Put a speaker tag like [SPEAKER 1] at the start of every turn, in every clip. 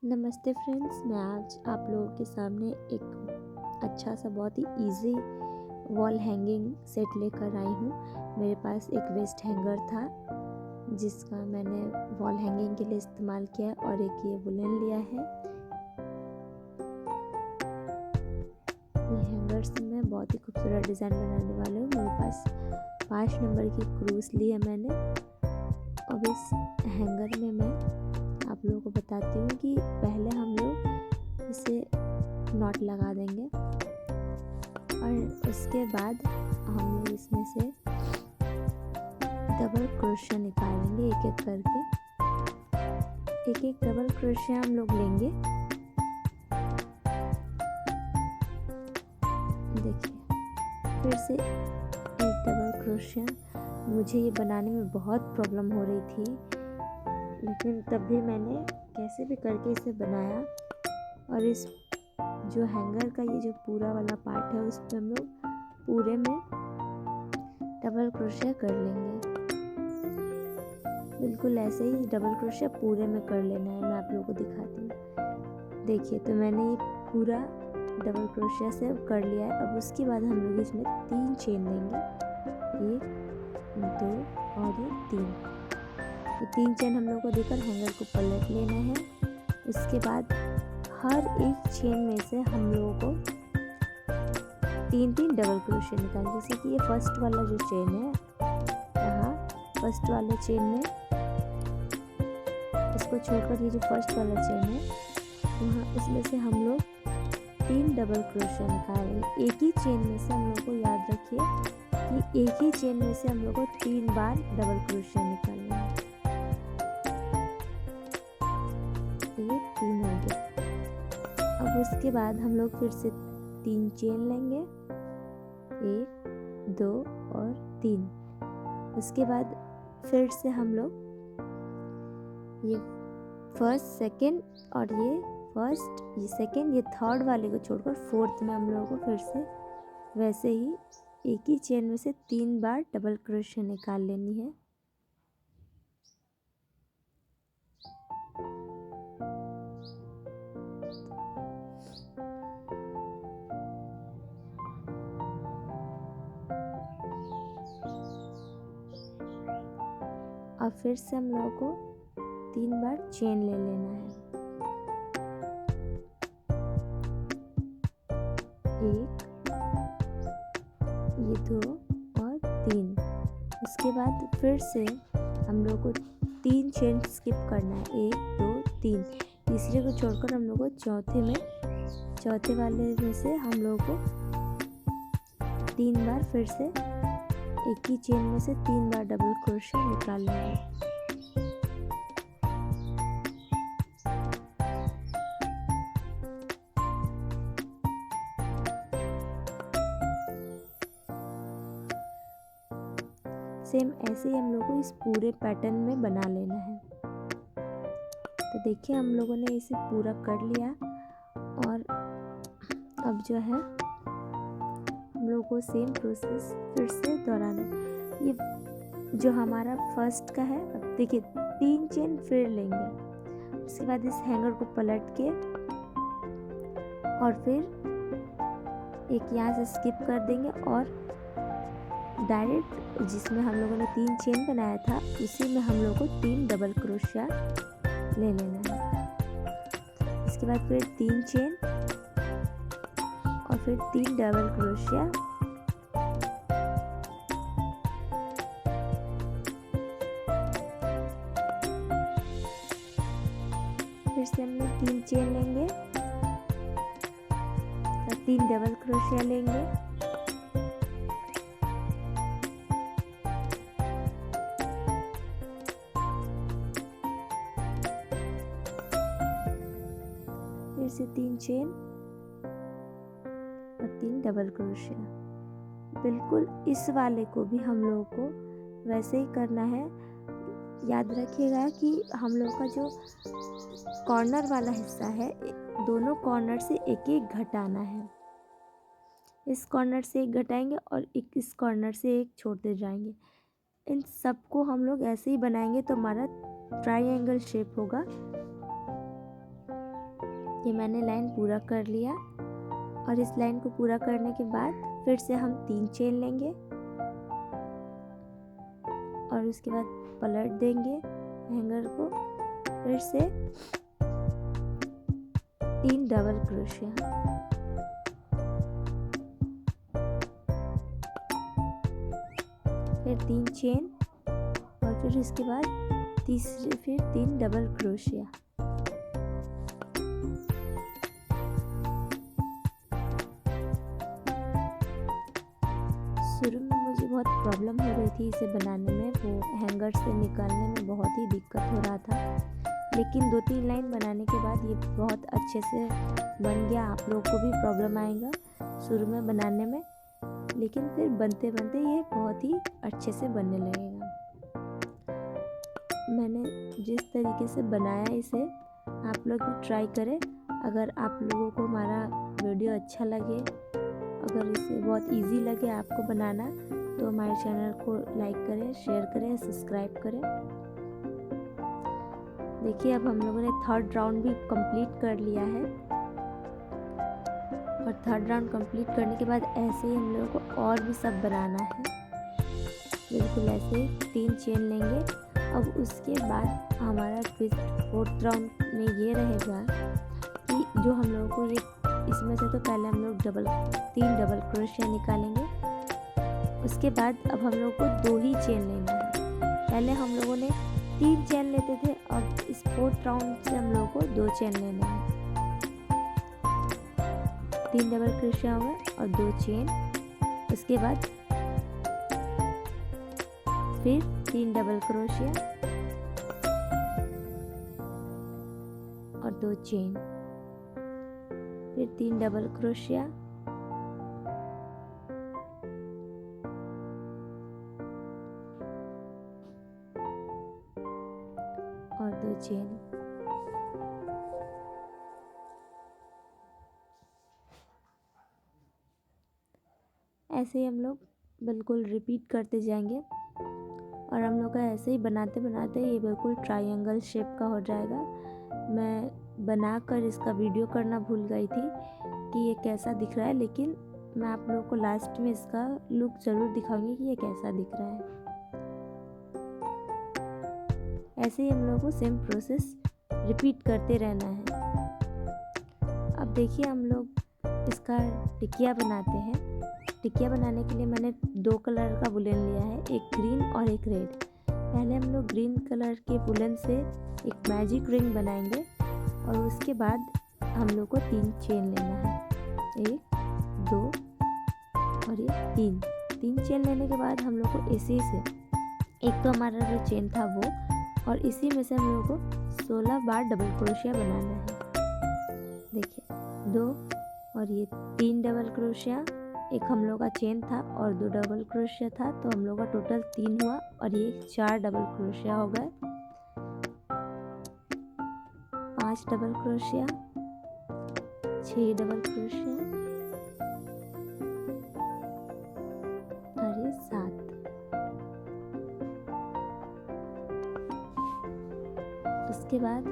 [SPEAKER 1] नमस्ते फ्रेंड्स, मैं आज आप लोगों के सामने एक अच्छा सा बहुत ही इजी वॉल हैंगिंग सेट लेकर आई हूँ। मेरे पास एक वेस्ट हैंगर था जिसका मैंने वॉल हैंगिंग के लिए इस्तेमाल किया है और एक ये वुलन लिया है। ये हैंगर से मैं बहुत ही खूबसूरत डिज़ाइन बनाने वाली हूँ। मेरे पास 5 नंबर की क्रूस ली है मैंने। अब इस हैंगर में मैं आप लोगों को बताती हूँ कि पहले हम लोग इसे नॉट लगा देंगे और उसके बाद हम लोग इसमें से डबल क्रोशिया निकालेंगे एक एक करके। एक डबल क्रोशिया हम लोग लेंगे। देखिए, फिर से एक डबल क्रोशिया। मुझे ये बनाने में बहुत प्रॉब्लम हो रही थी, लेकिन तब भी मैंने कैसे भी करके इसे बनाया। और इस जो हैंगर का ये जो पूरा वाला पार्ट है उस पर हम लोग पूरे में डबल क्रोशिया कर लेंगे। बिल्कुल ऐसे ही डबल क्रोशिया पूरे में कर लेना है। मैं आप लोगों को दिखाती हूँ। देखिए, तो मैंने ये पूरा डबल क्रोशिया से कर लिया है। अब उसके बाद हम लोग इसमें 3 चेन देंगे, 1 2 और ये 3। ये 3 चेन हम लोग को देकर हैंगर को पलट लेना है। उसके बाद हर एक चेन में से हम लोगों को 3 डबल क्रोशिया निकालें। जैसे कि ये फर्स्ट वाला जो चेन है, यहाँ फर्स्ट वाले चेन में इसको छोड़कर ये जो फर्स्ट वाला चेन है वहाँ उसमें से हम लोग 3 डबल क्रोशिया निकालेंगे। एक ही चेन में से हम लोग को याद रखिए कि एक ही चेन में से हम लोग को 3 बार डबल क्रोशिया निकालना है। ये 3 हो गया। अब उसके बाद हम लोग फिर से 3 चेन लेंगे, 1 2 और 3। उसके बाद फिर से हम लोग ये फर्स्ट सेकंड और ये फर्स्ट, ये सेकंड, ये थर्ड वाले को छोड़कर फोर्थ में हम लोगों को फिर से वैसे ही एक ही चेन में से 3 बार डबल क्रोशिया निकाल लेनी है। और फिर से हम लोगों को 3 बार चेन ले लेना है। 1 ये 2 और 3। उसके बाद फिर से हम लोग को 3 चेन स्किप करना है, 1 2 3। तीसरे को छोड़कर हम लोग को चौथे वाले में से हम लोग को 3 बार फिर से एक ही चेन में से 3 बार डबल क्रोशिया निकालना है। सेम ऐसे ही हम लोग को इस पूरे पैटर्न में बना लेना है। तो देखिए, हम लोगों ने इसे पूरा कर लिया और अब जो है हम लोगों को सेम प्रोसेस फिर से दोहराना है। ये जो हमारा फर्स्ट का है, अब देखिए 3 चेन फिर लेंगे। उसके बाद इस हैंगर को पलट के और फिर एक यहाँ से स्किप कर देंगे और डायरेक्ट जिसमें हम लोगों ने 3 चेन बनाया था उसी में हम लोग को 3 डबल क्रोशिया ले लेना है। इसके बाद फिर 3 चेन और फिर 3 डबल क्रोशिया। फिर से हम लोग 3 चेन लेंगे और 3 डबल क्रोशिया लेंगे। फिर से 3 चेन और 3 डबल क्रोशिया। बिल्कुल इस वाले को भी हम लोगों को वैसे ही करना है। याद रखिएगा कि हम लोग का जो कॉर्नर वाला हिस्सा है, दोनों कॉर्नर से एक एक घटाना है। इस कॉर्नर से एक घटाएंगे और एक इस कॉर्नर से एक छोड़ते जाएंगे। इन सबको हम लोग ऐसे ही बनाएंगे तो हमारा ट्रायंगल शेप होगा। ये मैंने लाइन पूरा कर लिया। और इस लाइन को पूरा करने के बाद फिर से हम 3 चेन लेंगे और उसके बाद पलट देंगे हैंगर को। फिर से 3 डबल क्रोशिया, फिर 3 चेन और फिर इसके बाद फिर 3 डबल क्रोशिया। शुरू में मुझे बहुत प्रॉब्लम हो रही थी इसे बनाने में, वो हैंगर से निकालने में बहुत ही दिक्कत हो रहा था, लेकिन 2-3 लाइन बनाने के बाद ये बहुत अच्छे से बन गया। आप लोगों को भी प्रॉब्लम आएगा शुरू में बनाने में, लेकिन फिर बनते बनते ये बहुत ही अच्छे से बनने लगेगा। मैंने जिस तरीके से बनाया इसे आप लोग भी ट्राई करें। अगर आप लोगों को हमारा वीडियो अच्छा लगे, अगर इसे बहुत इजी लगे आपको बनाना, तो हमारे चैनल को लाइक करें, शेयर करें, सब्सक्राइब करें। देखिए अब हम लोगों ने 3rd राउंड भी कंप्लीट कर लिया है। और 3rd राउंड कंप्लीट करने के बाद ऐसे ही हम लोगों को और भी सब बनाना है। बिल्कुल ऐसे 3 चेन लेंगे। अब उसके बाद हमारा 4th राउंड में ये रहेगा कि जो हम लोगों को ये इसमें से तो पहले हम लोग 3 डबल क्रोशिया निकालेंगे। उसके बाद अब हम लोग को 2 ही चेन लेना है। पहले हम लोगों ने 3 चेन लेते थे, अब इस 4th राउंड से हम लोगों को 2 चेन लेना है। 3 डबल क्रोशिया हो गए और 2 चेन। उसके बाद फिर 3 डबल क्रोशिया और 2 चेन, फिर 3 डबल क्रोशिया और 2 चेन। ऐसे ही हम लोग बिल्कुल रिपीट करते जाएंगे और हम लोग का ऐसे ही बनाते बनाते ये बिल्कुल ट्रायंगल शेप का हो जाएगा। मैं बनाकर इसका वीडियो करना भूल गई थी कि ये कैसा दिख रहा है, लेकिन मैं आप लोगों को लास्ट में इसका लुक ज़रूर दिखाऊंगी कि ये कैसा दिख रहा है। ऐसे ही हम लोगों को सेम प्रोसेस रिपीट करते रहना है। अब देखिए हम लोग इसका टिकिया बनाते हैं। टिकिया बनाने के लिए मैंने 2 कलर का वुलन लिया है, एक ग्रीन और एक रेड। पहले हम लोग ग्रीन कलर के वुलन से एक मैजिक रिंग बनाएंगे और उसके बाद हम लोग को 3 चेन लेना है, 1 2 और ये 3 चेन लेने के बाद हम लोग को इसी से एक तो हमारा जो चेन था वो, और इसी में से हम लोग को 16 बार डबल क्रोशिया बनाना है। देखिए 2 और ये 3 डबल क्रोशिया, एक हम लोग का चेन था और 2 डबल क्रोशिया था, तो हम लोग का टोटल 3 हुआ और ये 4 डबल क्रोशिया हो गए। 5 डबल क्रोशिया, 6 डबल क्रोशिया और ये 7। उसके बाद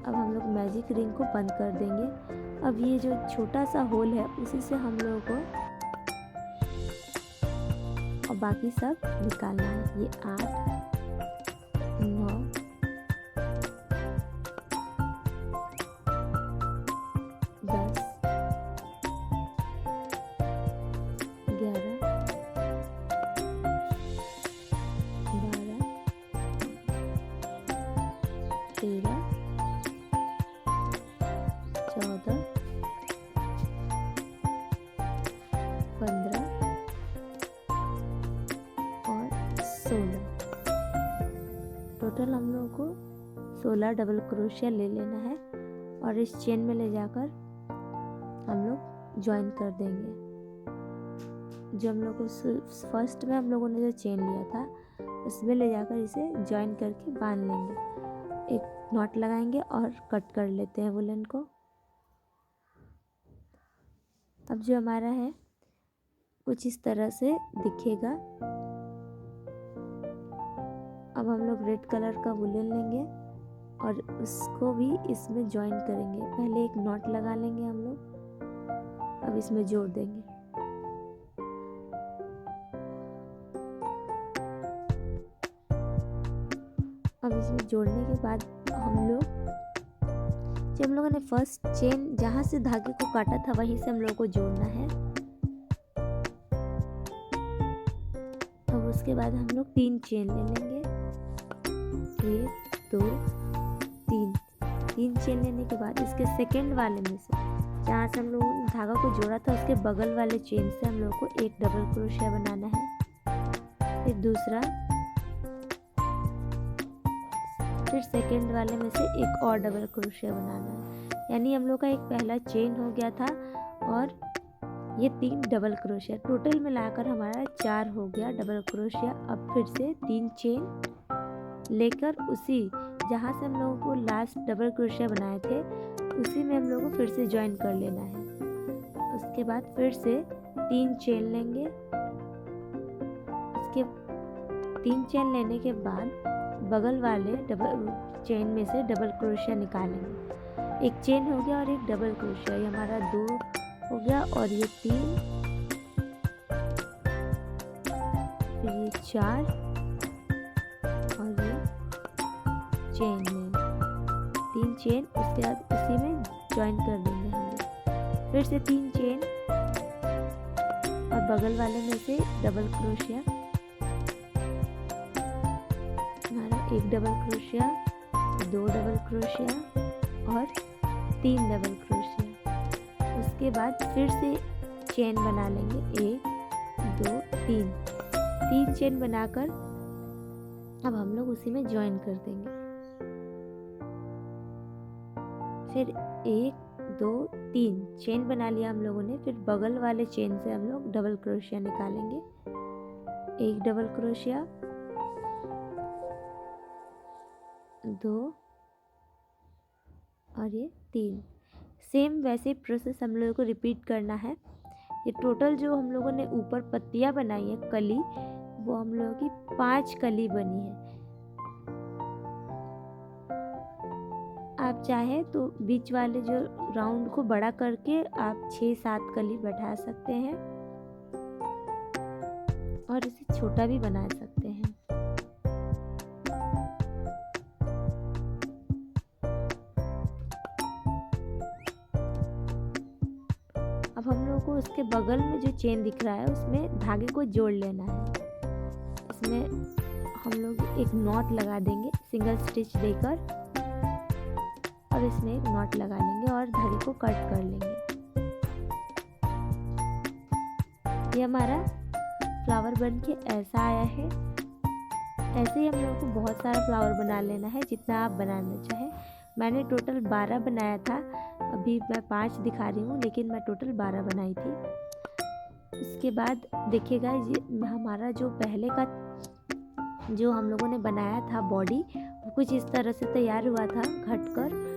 [SPEAKER 1] अब हम लोग मैजिक रिंग को बंद कर देंगे। अब ये जो छोटा सा होल है उसी से हम लोगों को और बाकी सब निकालना है। ये 8 9 10 11 12 13 14 15 और 16। टोटल हम लोगों को 16 डबल क्रोशिया ले लेना है और इस चेन में ले जाकर हम लोग ज्वाइन कर देंगे। जो हम लोग को फर्स्ट में हम लोगों ने जो चेन लिया था उसमें ले जाकर इसे ज्वाइन करके बांध लेंगे। एक नॉट लगाएंगे और कट कर लेते हैं वुलन को। अब जो हमारा है कुछ इस तरह से दिखेगा। अब हम लोग रेड कलर का वुलन लेंगे और उसको भी इसमें ज्वाइन करेंगे। पहले एक नॉट लगा लेंगे हम लोग, अब इसमें जोड़ देंगे। अब इसमें जोड़ने के बाद हम लोगों ने फर्स्ट चेन जहाँ से धागे को काटा था वहीं से हम लोगों को जोड़ना है। अब उसके बाद हम लोग 3 चेन ले लेंगे, 1 2 3 चेन लेने के बाद इसके सेकेंड वाले में से जहाँ से हम लोगों ने धागा को जोड़ा था उसके बगल वाले चेन से हम लोग को एक डबल क्रोशिया बनाना है। फिर दूसरा, फिर सेकेंड वाले में से एक और डबल क्रोशिया बनाना है। यानी हम लोग का एक पहला चेन हो गया था और ये 3 डबल क्रोशिया, टोटल मिलाकर हमारा 4 हो गया डबल क्रोशिया। अब फिर से 3 चेन लेकर उसी जहाँ से हम लोगों को लास्ट डबल क्रोशिया बनाए थे उसी में हम लोगों को फिर से ज्वाइन कर लेना है। उसके बाद फिर से 3 चेन लेंगे। इसके 3 चेन लेने के बाद बगल वाले डबल चेन में से डबल क्रोशिया निकालेंगे। एक चेन हो गया और एक डबल क्रोशिया, ये हमारा 2 हो गया और ये 3, फिर ये 4 और ये चेन में 3 चेन। उसके बाद उसी में ज्वाइन कर देंगे हम लोग। फिर से 3 चेन और बगल वाले में से डबल क्रोशिया, एक डबल क्रोशिया, 2 डबल क्रोशिया और 3 डबल क्रोशिया। उसके बाद फिर से चेन बना लेंगे, 1 2 3 चेन बनाकर अब हम लोग उसी में ज्वाइन कर देंगे। फिर 1 2 3 चेन बना लिया हम लोगों ने। फिर बगल वाले चेन से हम लोग डबल क्रोशिया निकालेंगे, एक डबल क्रोशिया, 2 और ये 3। सेम वैसे प्रोसेस हम लोगों को रिपीट करना है। ये टोटल जो हम लोगों ने ऊपर पत्तियां बनाई है कली, वो हम लोगों की 5 कली बनी है। आप चाहे तो बीच वाले जो राउंड को बड़ा करके आप 6-7 कली बैठा सकते हैं और इसे छोटा भी बना सकते हैं। अब हम लोगों को उसके बगल में जो चेन दिख रहा है उसमें धागे को जोड़ लेना है। इसमें हम लोग एक नॉट लगा देंगे सिंगल स्टिच देकर, और इसमें एक नॉट लगा लेंगे और धागे को कट कर लेंगे। ये हमारा फ्लावर बन के ऐसा आया है। ऐसे ही हम लोगों को बहुत सारा फ्लावर बना लेना है जितना आप बनाना चाहें। मैंने टोटल 12 बनाया था, अभी मैं 5 दिखा रही हूँ, लेकिन मैं टोटल 12 बनाई थी। उसके बाद देखिएगा ये हमारा जो पहले का जो हम लोगों ने बनाया था बॉडी, वो कुछ इस तरह से तैयार हुआ था घटकर।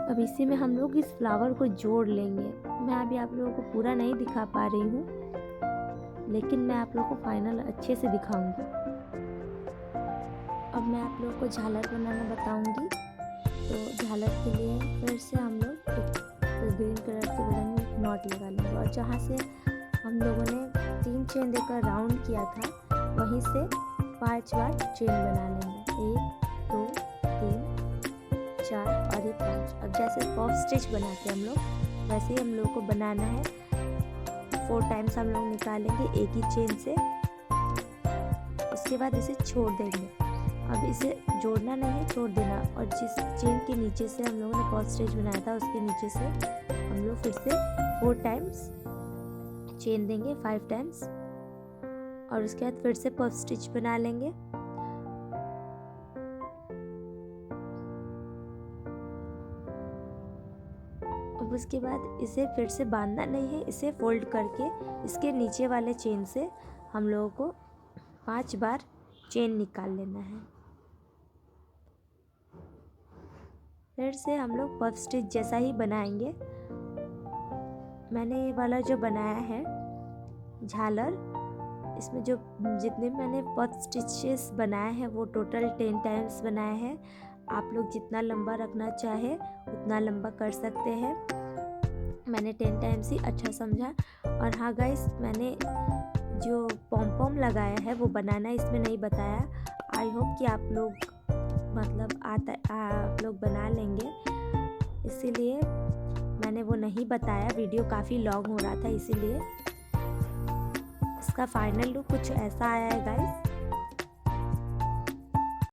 [SPEAKER 1] अब इसी में हम लोग इस फ्लावर को जोड़ लेंगे। मैं अभी आप लोगों को पूरा नहीं दिखा पा रही हूँ, लेकिन मैं आप लोगों को फाइनल अच्छे से दिखाऊंगी। अब मैं आप लोगों को झालर बनाना बताऊंगी। तो झालर के लिए फिर से हम लोग एक ग्रीन कलर के बटन में एक नॉट लगा लेंगे और जहाँ से हम लोगों ने 3 चेन देकर राउंड किया था वहीं से 5 बार चेन बना लेंगे, 1 2 3 4 और ये 5। अब जैसे पफ स्टिच बनाते हैं हम लोग, वैसे ही हम लोग को बनाना है। 4 टाइम्स हम लोग निकालेंगे एक ही चेन से, उसके बाद इसे छोड़ देंगे। अब इसे जोड़ना नहीं है, छोड़ देना। और जिस चेन के नीचे से हम लोगों ने पफ स्टिच बनाया था उसके नीचे से हम लोग फिर से 4 टाइम्स चेन देंगे, 5 टाइम्स, और उसके बाद फिर से पफ स्टिच बना लेंगे। अब उसके बाद इसे फिर से बांधना नहीं है, इसे फोल्ड करके इसके नीचे वाले चेन से हम लोगों को 5 बार चेन निकाल लेना है। फिर से हम लोग पफ स्टिच जैसा ही बनाएंगे। मैंने ये वाला जो बनाया है झालर, इसमें जो जितने मैंने पफ स्टिचेस बनाए हैं वो टोटल 10 टाइम्स बनाए हैं। आप लोग जितना लंबा रखना चाहे उतना लंबा कर सकते हैं। मैंने 10 टाइम्स ही अच्छा समझा। और हाँ गाइस, मैंने जो पॉम पॉम लगाया है वो बनाना इसमें नहीं बताया। आई होप कि आप लोग आप लोग बना लेंगे, इसीलिए मैंने वो नहीं बताया। वीडियो काफ़ी लॉन्ग हो रहा था इसीलिए। इसका फाइनल लुक कुछ ऐसा आया है गाइस।